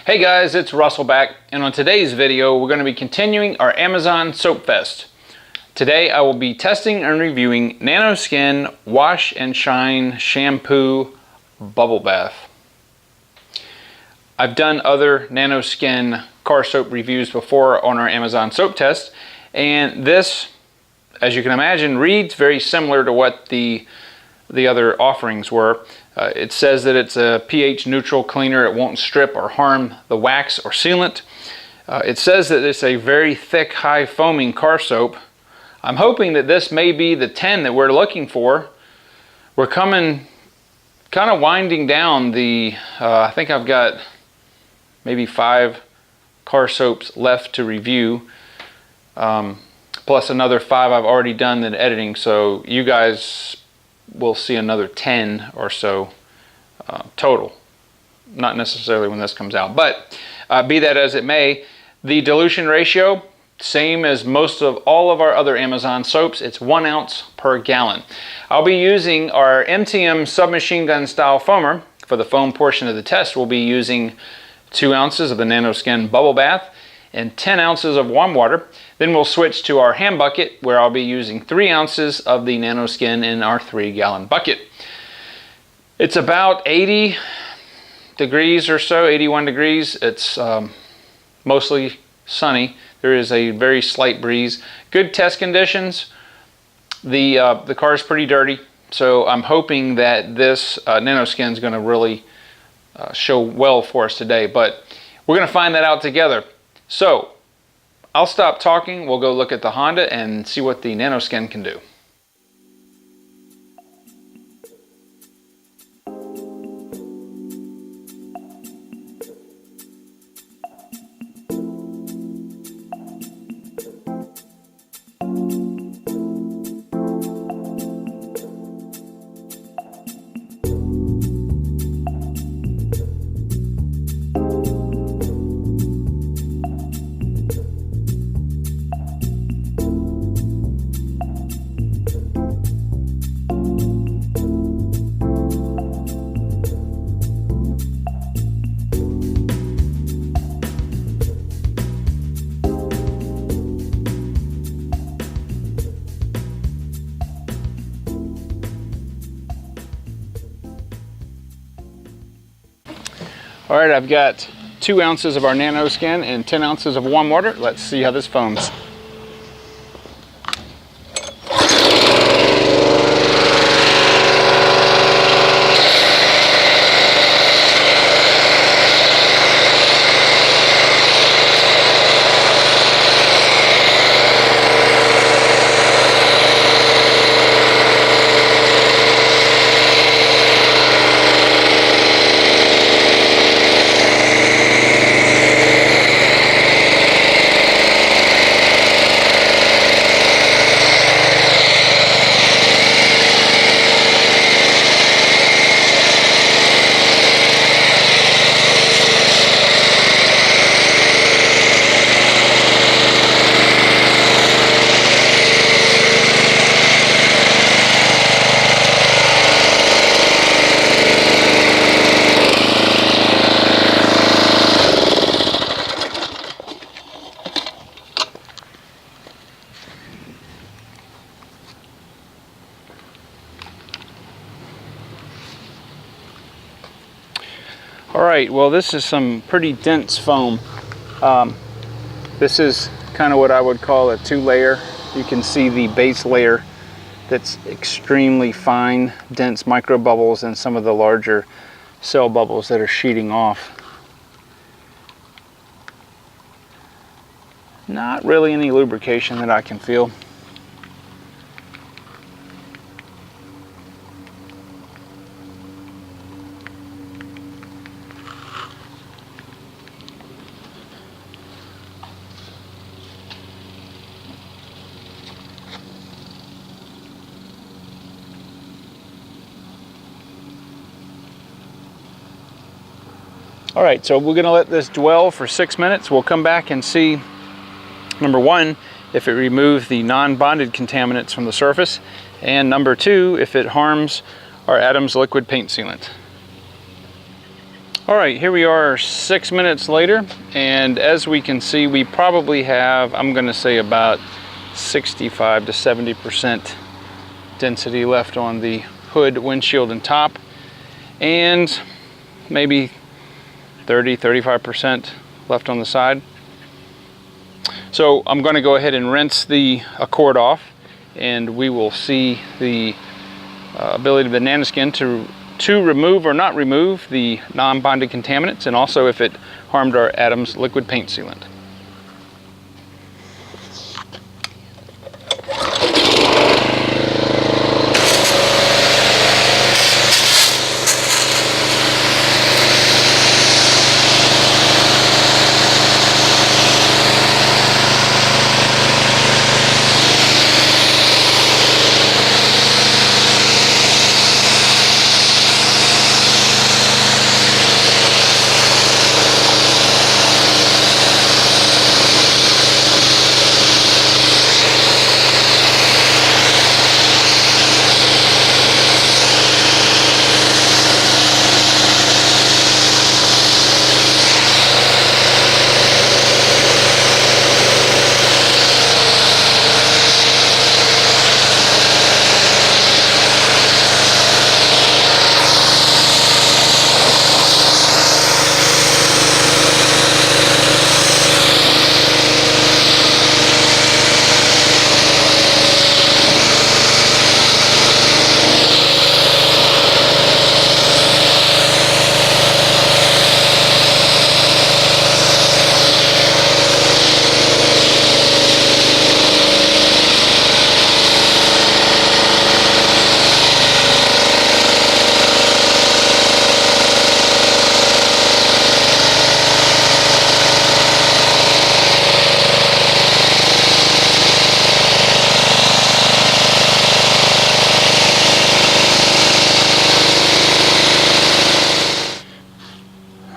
Hey guys, it's Russell back, and on today's video we're going to be continuing our Amazon Soap Fest. Today I will be testing and reviewing Nanoskin Wash and Shine Shampoo Bubble Bath. I've done other Nanoskin car soap reviews before on our Amazon Soap Test, and this, as you can imagine, reads very similar to what the other offerings were. It says that it's a pH neutral cleaner. It won't strip or harm the wax or sealant. It says that it's a very thick, high foaming car soap. I'm hoping that this may be the 10 that we're looking for. We're coming, kind of winding down the, I think I've got maybe 5 car soaps left to review. Plus another 5 I've already done in editing, so you guys will see another 10 or so total. Not necessarily when this comes out, but be that as it may, the dilution ratio, same as most of all of our other Amazon soaps. It's 1 ounce per gallon. I'll be using our MTM submachine gun style foamer. For the foam portion of the test, we'll be using 2 ounces of the Nanoskin bubble bath and 10 ounces of warm water. Then we'll switch to our hand bucket, where I'll be using 3 ounces of the Nanoskin in our 3-gallon bucket. It's about 80 degrees or so, 81 degrees. It's mostly sunny. There is a very slight breeze. Good test conditions. The car is pretty dirty, so I'm hoping that this Nanoskin is going to really show well for us today, but we're going to find that out together. So I'll stop talking, we'll go look at the Honda and see what the Nanoskin can do. All right, I've got 2 ounces of our Nanoskin and 10 ounces of warm water. Let's see how this foams. All right, well, this is some pretty dense foam. This is kind of what I would call a 2-layer. You can see the base layer that's extremely fine, dense micro bubbles, and some of the larger cell bubbles that are sheeting off. Not really any lubrication that I can feel. All right, so we're gonna let this dwell for 6 minutes. We'll come back and see, number 1, if it removes the non-bonded contaminants from the surface, and number 2, if it harms our Adams liquid paint sealant. All right, here we are 6 minutes later, and as we can see, we probably have, I'm going to say, about 65 to 70% density left on the hood, windshield, and top, and maybe 30-35% left on the side. So I'm going to go ahead and rinse the Accord off, and we will see the ability of the Nanoskin to remove or not remove the non-bonded contaminants, and also if it harmed our Adams liquid paint sealant.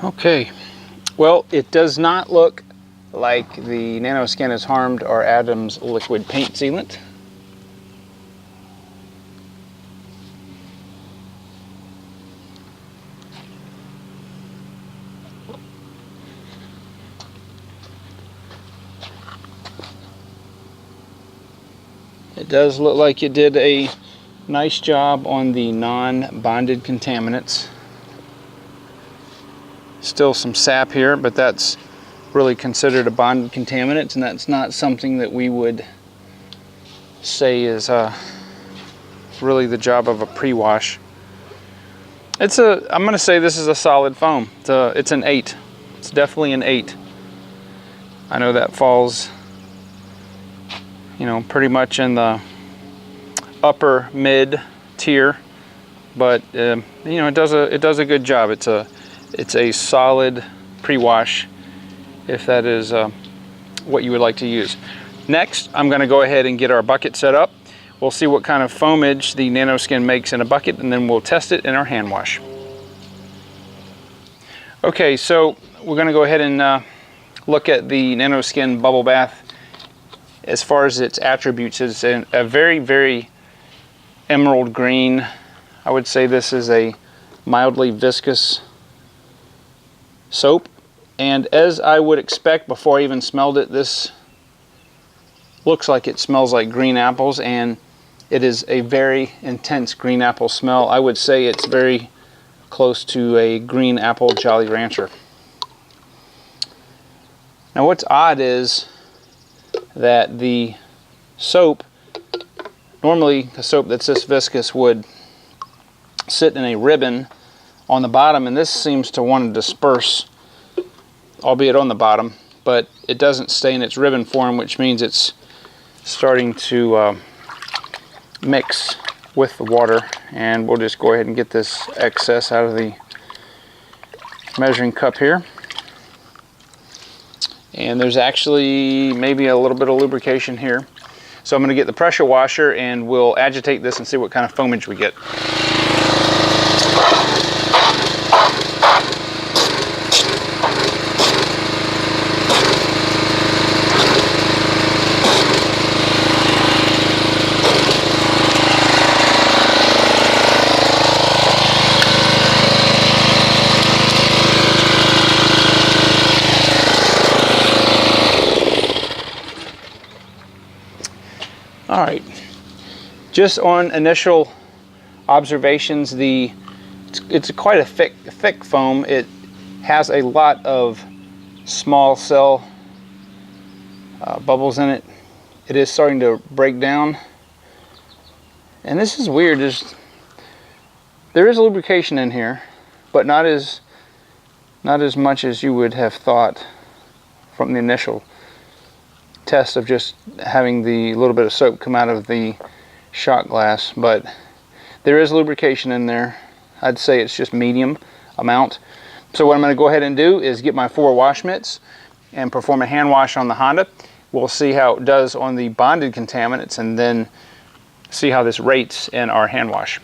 Okay, well, it does not look like the Nanoskin has harmed our Adams liquid paint sealant. It does look like it did a nice job on the non-bonded contaminants. Still some sap here, but that's really considered a bonded contaminant, and that's not something that we would say is really the job of a pre-wash. I'm going to say this is a solid foam. It's an 8. It's definitely an 8. I know that falls, you know, pretty much in the upper mid tier, but you know, it does a good job. It's a solid pre-wash, if that is what you would like to use. Next, I'm going to go ahead and get our bucket set up. We'll see what kind of foamage the Nanoskin makes in a bucket, and then we'll test it in our hand wash. Okay, so we're going to go ahead and look at the Nanoskin bubble bath. As far as its attributes, it's a very, very emerald green. I would say this is a mildly viscous soap, and as I would expect before I even smelled it, this looks like it smells like green apples, and it is a very intense green apple smell. I would say it's very close to a green apple Jolly Rancher. Now what's odd is that the soap, normally a soap that's this viscous would sit in a ribbon on the bottom, and this seems to want to disperse, albeit on the bottom, but it doesn't stay in its ribbon form, which means it's starting to mix with the water. And we'll just go ahead and get this excess out of the measuring cup here. And there's actually maybe a little bit of lubrication here. So I'm going to get the pressure washer and we'll agitate this and see what kind of foamage we get. All right, just on initial observations, it's quite a thick foam. It has a lot of small cell bubbles in it. It is starting to break down, and this is weird. There is lubrication in here, but not as much as you would have thought from the initial test of just having the little bit of soap come out of the shot glass. But there is lubrication in there. I'd say it's just medium amount. So what I'm going to go ahead and do is get my 4 wash mitts and perform a hand wash on the Honda. We'll see how it does on the bonded contaminants, and then see how this rates in our hand wash.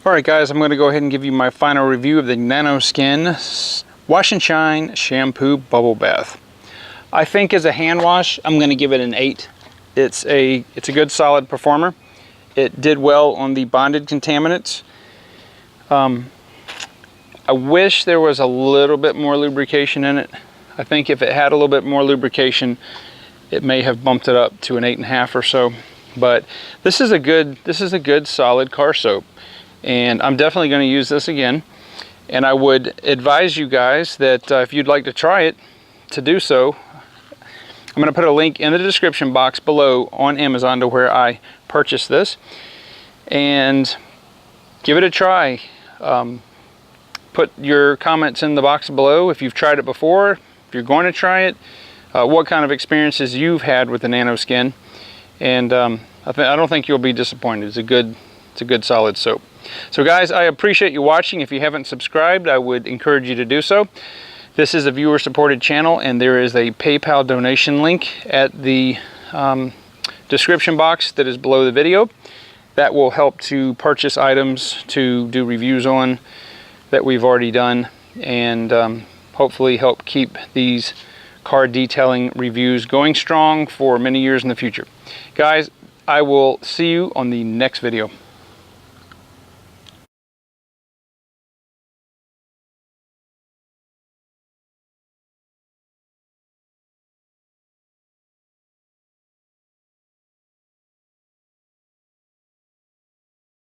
Alright guys, I'm going to go ahead and give you my final review of the Nanoskin Wash and Shine Shampoo Bubble Bath. I think as a hand wash, I'm going to give it an 8. It's a good solid performer. It did well on the bonded contaminants. I wish there was a little bit more lubrication in it. I think if it had a little bit more lubrication, it may have bumped it up to an 8.5 or so. But this is a good solid car soap, and I'm definitely going to use this again. And I would advise you guys that if you'd like to try it, to do so. I'm going to put a link in the description box below on Amazon to where I purchased this, and give it a try. Put your comments in the box below if you've tried it before, if you're going to try it, what kind of experiences you've had with the Nanoskin. And I don't think you'll be disappointed. It's a good solid soap. So guys, I appreciate you watching. If you haven't subscribed, I would encourage you to do so. This is a viewer supported channel, and there is a PayPal donation link at the description box that is below the video. That will help to purchase items to do reviews on that we've already done, and hopefully help keep these car detailing reviews going strong for many years in the future. Guys, I will see you on the next video.